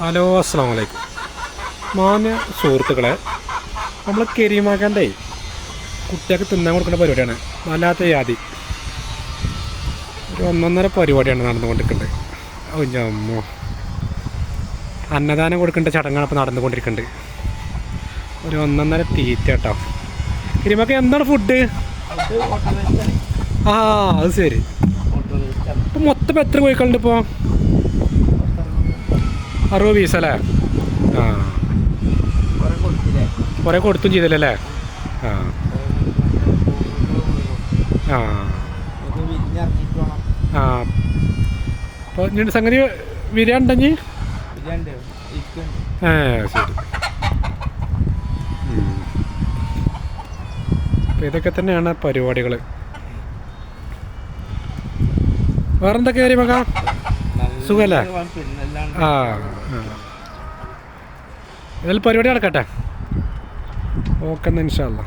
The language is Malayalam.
ഹലോ, അസ്സലാമു അലൈക്കും. മാന്യ സുഹൃത്തുക്കളെ, നമ്മൾ കരീമാക്കാൻ്റെ കുട്ടികൾക്ക് തിന്നാൻ കൊടുക്കുന്ന പരിപാടിയാണ്. വല്ലാത്ത യാതി ഒരു ഒന്നൊന്നര പരിപാടിയാണ് നടന്നുകൊണ്ടിരിക്കുന്നത്. ഓ ഞമ്മോ, അന്നദാനം കൊടുക്കേണ്ട ചടങ്ങാണ് ഇപ്പോൾ നടന്നുകൊണ്ടിരിക്കുന്നുണ്ട്. ഒരു ഒന്നൊന്നര തീറ്റ കേട്ടോ. കരീമാക്ക എന്താണ് ഫുഡ്? ആ, അത് ശരി. ഇപ്പം മൊത്തം എത്ര കോഴിക്കളുണ്ട് ഇപ്പോൾ? 60 പീസല്ലേ? ആ, കുറേ കൊടുത്തും ചെയ്തില്ലല്ലേ? ആ ആ ആ അപ്പോൾ ഇനി സംഗതി ബിരിയാണി ശരി. അപ്പോൾ ഇതൊക്കെ തന്നെയാണ് പരിപാടികൾ. വേറെന്തൊക്കെ കാര്യം മകാ? സുഖമല്ലേ? ആ ഇതിൽ പരിപാടി നടക്കട്ടെ. ഓക്കെ എന്നാൽ ഇൻഷാ അല്ലാ.